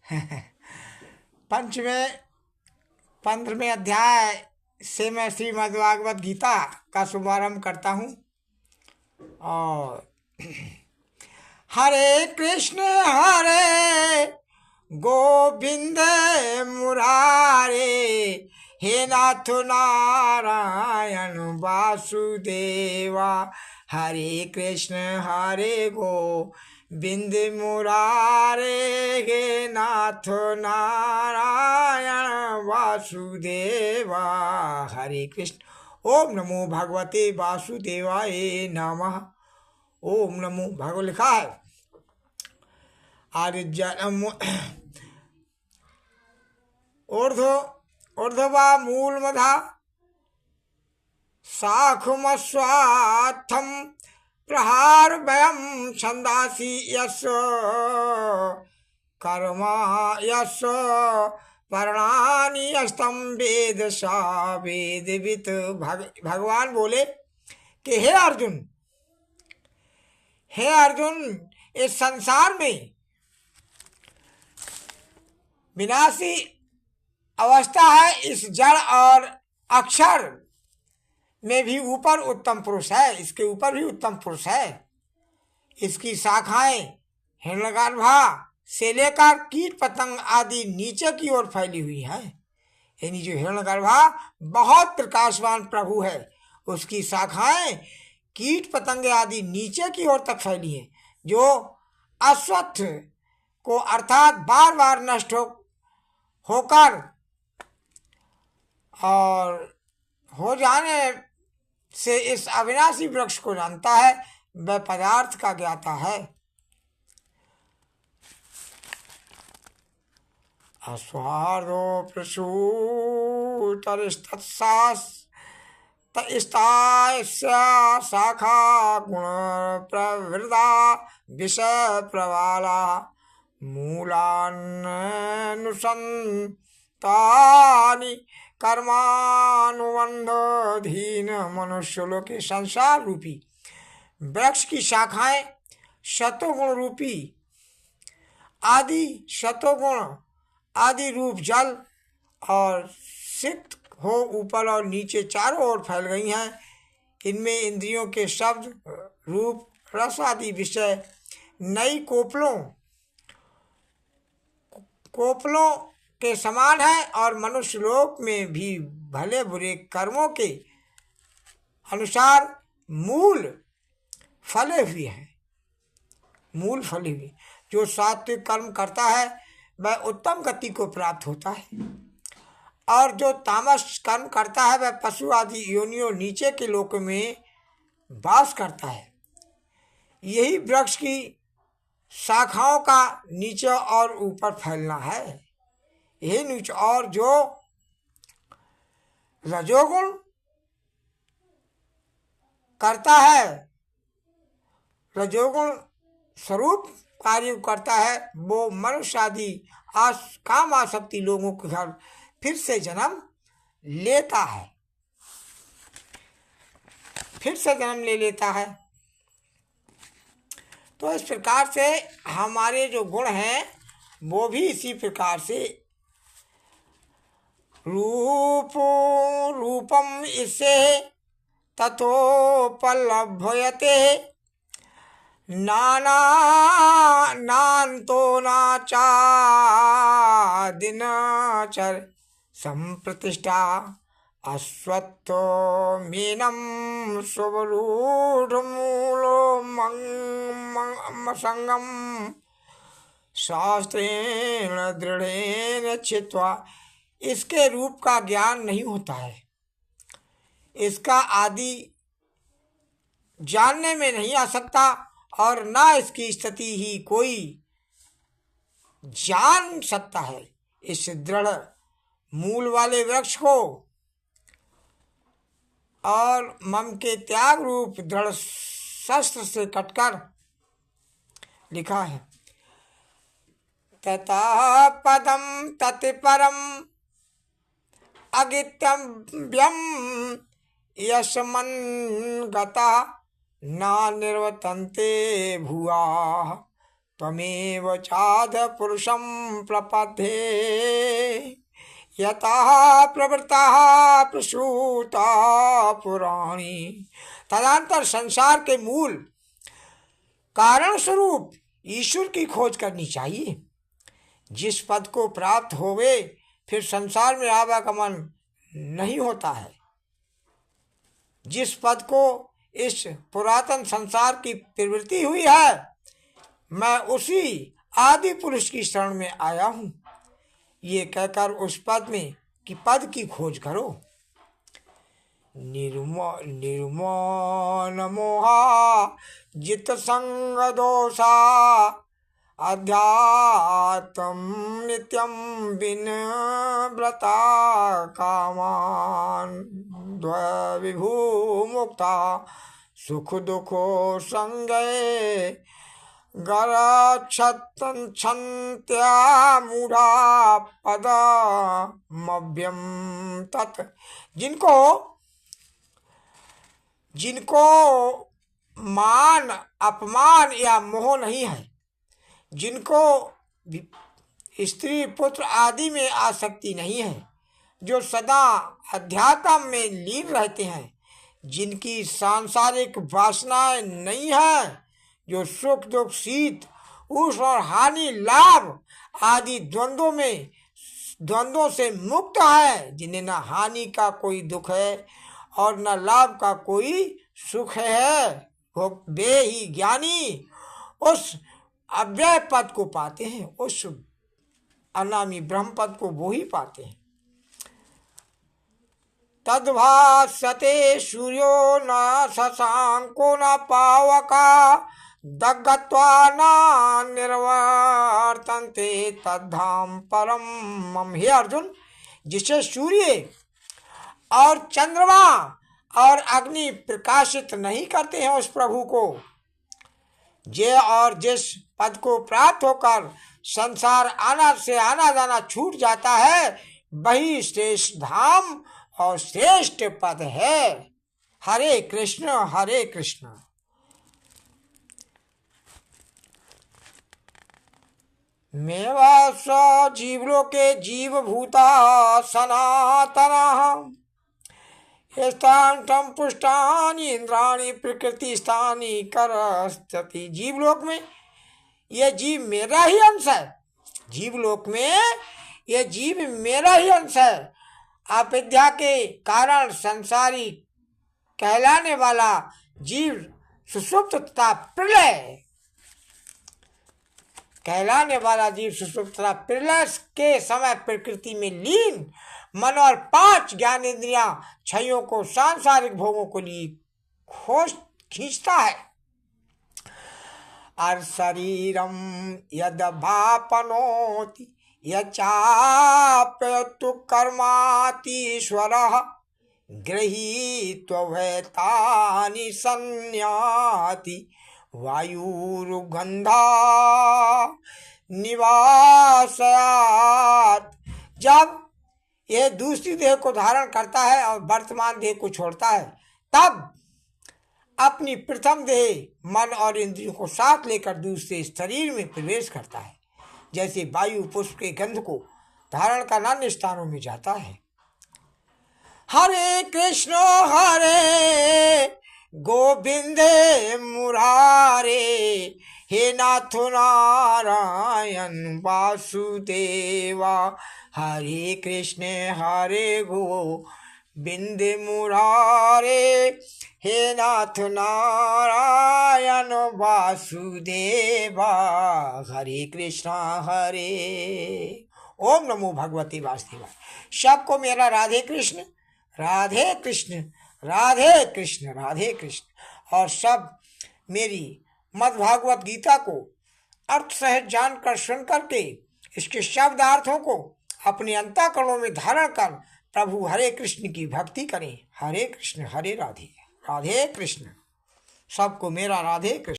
पंचवें 15वें अध्याय से मैं श्रीमद् भागवत गीता का शुभारंभ करता हूँ। और हरे कृष्ण गोविंद मुरारे, हे नाथ नारायण वासुदेवा। हरे कृष्ण गोविंद मुरारे, हे नाथ नारायण वासुदेवा। हरे कृष्ण। ओम नमो भगवते वासुदेवाय नमः। ओम नमो भगवत लिखा है। ऊर्ध्वा मूलमधा शाखमस्वात्थं प्रहार भयं छंदासि यस्य कर्मा यस्य पर्णानि यस्तं वेद सा वेदवित्। भगवान बोले कि हे अर्जुन, इस संसार में विनाशी अवस्था है। इस जड़ और अक्षर में भी ऊपर उत्तम पुरुष है, इसके ऊपर भी उत्तम पुरुष है। इसकी शाखाएं हिरण्यगर्भा से लेकर कीट पतंग आदि नीचे की ओर फैली हुई है। यानी जो हिरण्यगर्भा बहुत प्रकाशवान प्रभु है, उसकी शाखाएं कीट पतंगे आदि नीचे की ओर तक फैली है। जो अश्वत्थ को अर्थात बार बार नष्ट होकर और हो जाने से इस अविनाशी वृक्ष को जानता है, वह पदार्थ का ज्ञाता है। अस्वादो प्रसूतरिस्तत्सास्तायस्या शाखा गुण प्रवृद्धा विषय प्रवाला मूलान्नुसंतानि कर्मानुबंधधीन। मनुष्यलोक के संसार रूपी वृक्ष की शाखाएं शतोगुण रूपी शतोगुण आदि रूप जल और सिक्त हो ऊपर और नीचे चारों ओर फैल गई हैं। इनमें इंद्रियों के शब्द, रूप, रस आदि विषय नई कोपलों के समान है। और मनुष्य लोक में भी भले बुरे कर्मों के अनुसार मूल फले हुए हैं। जो सात्विक कर्म करता है वह उत्तम गति को प्राप्त होता है, और जो तामस कर्म करता है वह पशु आदि योनियों नीचे के लोक में वास करता है। यही वृक्ष की शाखाओं का नीचे और ऊपर फैलना है। यही नीचे। और जो रजोगुण करता है, रजोगुण स्वरूप कार्य करता है, वो मनुष्य आदि काम आसक्ति लोगों के घर फिर से जन्म लेता है, ले लेता है। तो इस प्रकार से हमारे जो गुण हैं वो भी इसी प्रकार से रूपम इससे तथोपलभ्यते नान्तो नाचादिनचर संप्रतिष्ठा अश्वत्थो मीनं स्वरूढमूलो संगम शास्त्रेण दृढ़ेन छित्वा। इसके रूप का ज्ञान नहीं होता है, इसका आदि जानने में नहीं आ सकता, और ना इसकी स्थिति ही कोई जान सकता है। इस दृढ़ मूल वाले वृक्ष को और मम के त्याग रूप दृढ़ शस्त्र से कटकर लिखा है। ततः पदम तत्परम अगित्यव्यम यशमन गता न निर्वतन्ते भुआ त्वमेव चाध पुरुषं प्रपद्ये यतः प्रवृत्तः प्रसूता पुराणी। तदंतर संसार के मूल कारण स्वरूप ईश्वर की खोज करनी चाहिए। जिस पद को प्राप्त होवे फिर संसार में आवागमन नहीं होता है। जिस पद को इस पुरातन संसार की प्रवृत्ति हुई है, मैं उसी आदि पुरुष की शरण में आया हूँ। ये कहकर उस पद में कि पद की खोज करो। निर्मोन मोहा जित संग दोषा अध्यात्म नित्यम बिन व्रता कामान द्वविभू मुक्ता सुख दुखो संगे गरक्षन्त्या मूढ़ा पदमभ्यम तत्। जिनको मान अपमान या मोह नहीं है, जिनको स्त्री पुत्र आदि में आसक्ति नहीं है, जो सदा अध्यात्म में लीन रहते हैं, जिनकी सांसारिक वासनाएं नहीं है, जो सुख दुख शीत उष्ण और हानि लाभ आदि द्वंद्वों से मुक्त है, जिन्हें न हानि का कोई दुख है और न लाभ का कोई सुख है, वो वे ही ज्ञानी उस अव्यय पद को पाते हैं। उस अनामी ब्रह्म पद को वो ही पाते हैं। तद्भासते सूर्यो न शशांको न पावका दग्गत्वा न निर्वर्तन्ते तद्धाम परम मम। हे अर्जुन, जिसे सूर्य और चंद्रमा और अग्नि प्रकाशित नहीं करते हैं, उस प्रभु को जिस पद को प्राप्त होकर संसार आना जाना छूट जाता है, वही श्रेष्ठ धाम और श्रेष्ठ पद है। हरे कृष्ण हरे कृष्ण। मेवा स जीवलोके जीवभूता सनातनः स्थान पुष्टानि इंद्राणि प्रकृति स्थानी करस्ति। जीवलोक में यह जीव मेरा ही अंश है। जीवलोक में यह जीव मेरा ही अंश है। अविद्या के कारण संसारी कहलाने वाला जीव सुषुप्त तथा प्रलय के समय प्रकृति में लीन मन और 5 ज्ञानेंद्रियां क्षयों को सांसारिक भोगों को लिए खींचता है। और शरीरम यद भापनोति यचाप्यतु कर्मातीश्वरः गृहीत्वैतानि संयाति वायुर्गंधा निवासयात्। जब यह दूसरी देह को धारण करता है और वर्तमान देह को छोड़ता है, तब अपनी प्रथम देह मन और इंद्रियों को साथ लेकर दूसरे शरीर में प्रवेश करता है, जैसे वायु पुष्प के गंध को धारण कर अन्य स्थानों में जाता है। हरे कृष्ण गोविंदे मुरारे हे नाथ नारायण वासुदेवा। हरे कृष्ण गोविंदे मुरारे हे नाथ नारायण वासुदेवा। हरे कृष्ण हरे। ओम नमो भगवते वासुदेवाय। सबको मेरा राधे कृष्ण राधे कृष्ण राधे कृष्ण राधे कृष्ण। और सब मेरी मद् भागवत गीता को अर्थ सहज जानकर सुन करके इसके शब्दार्थों को अपने अंतःकरणों में धारण कर प्रभु हरे कृष्ण की भक्ति करें। हरे कृष्ण हरे राधे राधे कृष्ण। सबको मेरा राधे कृष्ण।